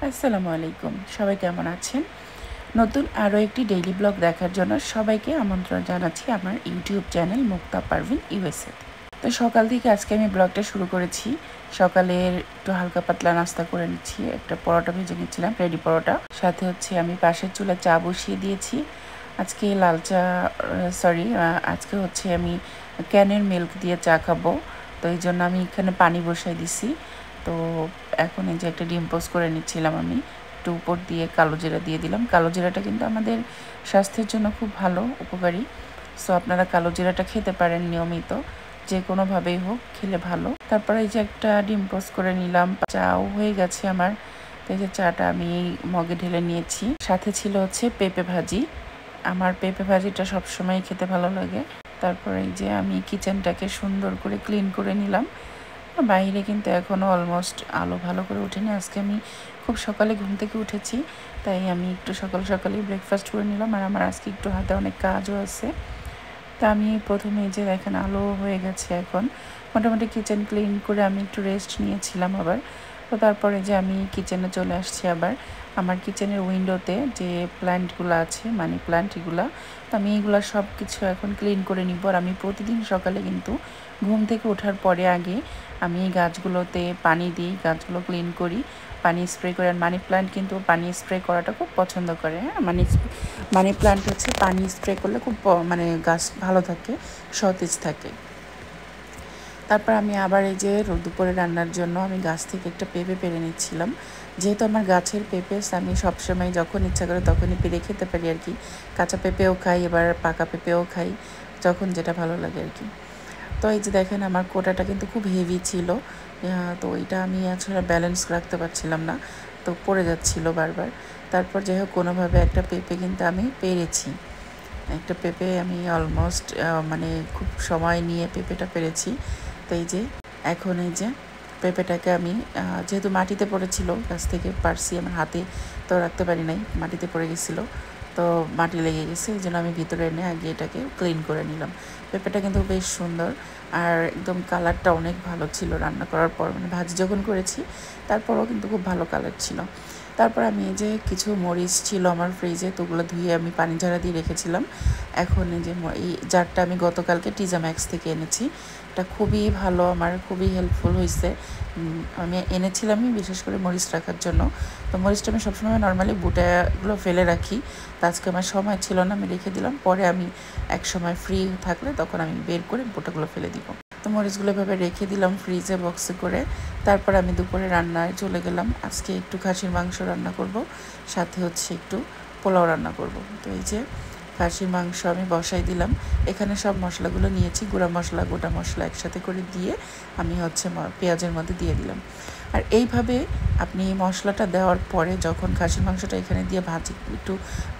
আসসালামু আলাইকুম, সবাই কেমন আছেন? নতুন আরও একটি ডেইলি ব্লগ দেখার জন্য সবাইকে আমন্ত্রণ জানাচ্ছি আমার ইউটিউব চ্যানেল মুক্তা পারভিন ইউএসএ। তো সকাল থেকে আজকে আমি ব্লগটা শুরু করেছি। সকালের একটু হালকা পাতলা নাস্তা করে নিচ্ছি, একটা পরোটা ভেজে নিচ্ছিলাম, রেডি পরোটা। সাথে হচ্ছে আমি পাশের চুলায় চা বসিয়ে দিয়েছি। আজকে লাল চা, আজকে হচ্ছে আমি ক্যানের মিল্ক দিয়ে চা খাবো। তো এই জন্য আমি এখানে পানি বসাই দিছি। তো এখন এই যে একটা ডিম পোস্ট করে নিচ্ছিলাম আমি, একটু উপর দিয়ে কালো জিরা দিয়ে দিলাম। কালো জিরাটা কিন্তু আমাদের স্বাস্থ্যের জন্য খুব ভালো, উপকারী। সো আপনারা কালো জিরাটা খেতে পারেন নিয়মিত, যে কোনোভাবেই হোক খেলে ভালো। তারপরে এই যে একটা ডিম পোস্ট করে নিলাম, চাও হয়ে গেছে আমার। তো এই যে চাটা আমি মগে ঢেলে নিয়েছি। সাথে ছিল হচ্ছে পেঁপে ভাজি। আমার পেঁপে ভাজিটা সবসময় খেতে ভালো লাগে। তারপরে এই যে আমি কিচেনটাকে সুন্দর করে ক্লিন করে নিলাম। বাইরে কিন্তু এখনও অলমোস্ট আলো ভালো করে ওঠেনি। আজকে আমি খুব সকালে ঘুম থেকে উঠেছি, তাই আমি একটু সকালেই ব্রেকফাস্ট করে নিলাম। আর আমার আজকে একটু হাতে অনেক কাজও আছে। তা আমি প্রথমে যে দেখেন আলো হয়ে গেছে, এখন মোটামুটি কিচেন ক্লিন করে আমি একটু রেস্ট নিয়েছিলাম আবার। তো তারপরে যে আমি কিচেনে চলে আসছি আবার। আমার কিচেনের উইন্ডোতে যে প্ল্যান্টগুলো আছে, মানি প্ল্যান্ট, এগুলো তো আমি এইগুলো সব কিছু এখন ক্লিন করে নিব। আর আমি প্রতিদিন সকালে কিন্তু ঘুম থেকে ওঠার পরে আগে আমি এই গাছগুলোতে পানি দিই, গাছগুলো ক্লিন করি, পানি স্প্রে করে। আর মানি প্ল্যান্ট কিন্তু পানি স্প্রে করাটা খুব পছন্দ করে। হ্যাঁ, মানি প্ল্যান্ট হচ্ছে পানি স্প্রে করলে খুব গাছ ভালো থাকে, সতেজ থাকে। তারপর আমি আবার এই যে দুপুরে রান্নার জন্য আমি গাছ থেকে একটা পেঁপে পেরে নিচ্ছিলাম। যেহেতু আমার গাছের পেঁপে আমি সবসময় যখন ইচ্ছা করে তখনই পেরে খেতে পারি আর কি। কাঁচা পেঁপেও খাই, এবার পাকা পেঁপেও খাই, যখন যেটা ভালো লাগে আর কি। তো এই যে দেখেন আমার কোটাটা কিন্তু খুব হেভি ছিল, তো এটা আমি আসলে ব্যালেন্স রাখতে পারছিলাম না, তো পড়ে যাচ্ছিল বারবার। তারপর যাই হোক কোনোভাবে একটা পেঁপে কিন্তু আমি পেরেছি। একটা পেঁপে আমি অলমোস্ট খুব সময় নিয়ে পেঁপেটা পেরেছি। তো এই যে এখন এই যে পেঁপেটাকে আমি যেহেতু মাটিতে পড়েছিল, গাছ থেকে পারছি, আমার হাতে তো রাখতে পারি নাই, মাটিতে পড়ে গেছিলো, তো মাটি লেগে গেছে, এই জন্য আমি ভিতরে এনে আগে এটাকে ক্লিন করে নিলাম। পেঁপেটা কিন্তু বেশ সুন্দর, আর একদম কালারটা অনেক ভালো ছিল রান্না করার পর, ভাজি যখন করেছি তারপরও কিন্তু খুব ভালো কালার ছিল। তারপর আমি এই যে কিছু মরিচ ছিল আমার ফ্রিজে, তো ওগুলো ধুয়ে আমি পানি ঝাড়া দিয়ে রেখেছিলাম। এখন এই যে এই জারটা আমি গতকালকে টিজা ম্যাক্স থেকে এনেছি, এটা খুবই ভালো, আমার খুবই হেল্পফুল হয়েছে। আমি এনেছিলামই বিশেষ করে মরিচ রাখার জন্য। তো মরিচটা আমি সবসময় নর্মালি বুটাগুলো ফেলে রাখি, তো আজকে আমার সময় ছিল না, আমি রেখে দিলাম। পরে আমি এক সময় ফ্রি থাকলে তখন আমি বের করে বুটাগুলো ফেলে দিব। তো মরিচগুলো এভাবে রেখে দিলাম ফ্রিজে বক্সে করে। তারপর আমি দুপুরে রান্নায় চলে গেলাম। আজকে একটু খাসির মাংস রান্না করব, সাথে হচ্ছে একটু পোলাও রান্না করব। তো এই যে খাসির মাংস আমি বসাই দিলাম। এখানে সব মশলাগুলো নিয়েছি, গুঁড়া মশলা, গোটা মশলা একসাথে করে দিয়ে আমি হচ্ছে পেঁয়াজের মধ্যে দিয়ে দিলাম। আর এইভাবে আপনি মশলাটা দেওয়ার পরে যখন খাসির মাংসটা এখানে দিয়ে একটু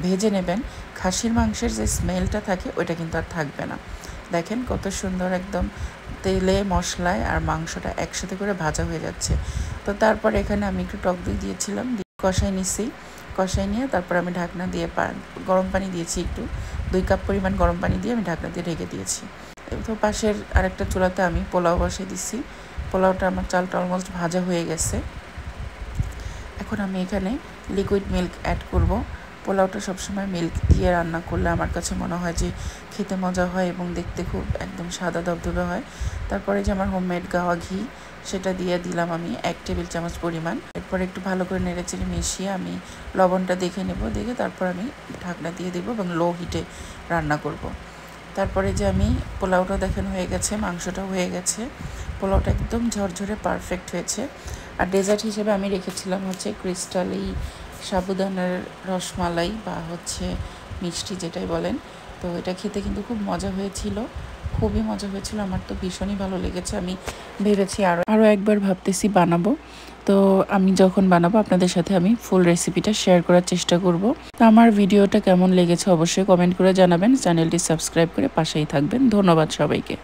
ভেজে নেবেন, খাসির মাংসের যে স্মেলটা থাকে ওইটা কিন্তু আর থাকবে না। দেখেন কত সুন্দর একদম তেলে, মশলায় আর মাংসটা একসাথে করে ভাজা হয়ে যাচ্ছে। তো তারপর এখানে আমি একটু টক দই দিয়েছিলাম, কষাই নিছি। কষাই নিয়ে তারপর আমি ঢাকনা দিয়ে গরম পানি দিয়েছি, একটু 2 কাপ পরিমাণ গরম পানি দিয়ে আমি ঢাকনা দিয়ে ঢেকে দিয়েছি। তো পাশের আরেকটা চুলাতে আমি পোলাও বসিয়ে দিছি। পোলাওটা আমার চালটা অলমোস্ট ভাজা হয়ে গেছে। এখন আমি এখানে লিকুইড মিল্ক অ্যাড করব। পোলাওটা সবসময় মিল্ক দিয়ে রান্না করলে আমার কাছে মনে হয় যে খেতে মজা হয় এবং দেখতে খুব একদম সাদা ধবধবে হয়। তারপরে যে আমার হোমমেড গাওয়া ঘি, সেটা দিয়ে দিলাম আমি 1 টেবিল চামচ পরিমাণ। এরপর একটু ভালো করে নেড়েচেড়ে মিশিয়ে আমি লবণটা দেখে নেব, দেখে তারপর আমি ঢাকনা দিয়ে দেবো এবং লো হিটে রান্না করব। তারপরে যে আমি পোলাওটা দেখেন হয়ে গেছে, মাংসটাও হয়ে গেছে, পোলাওটা একদম ঝরঝরে পারফেক্ট হয়েছে। আর ডেজার্ট হিসেবে আমি রেখেছিলাম হচ্ছে ক্রিস্টাল এই সাবুদানার রসমালাই বা হচ্ছে মিষ্টি যেটাই বলেন। তো এটা খেতে কিন্তু খুব মজা হয়েছিল, খুবই মজা হয়েছিল, আমার তো ভীষণই ভালো লেগেছে। আমি ভেবেছি আরও একবার ভাবতেছি বানাবো। তো আমি যখন বানাবো আপনাদের সাথে আমি ফুল রেসিপিটা শেয়ার করার চেষ্টা করব। তো আমার ভিডিওটা কেমন লেগেছে অবশ্যই কমেন্ট করে জানাবেন, চ্যানেলটি সাবস্ক্রাইব করে পাশেই থাকবেন। ধন্যবাদ সবাইকে।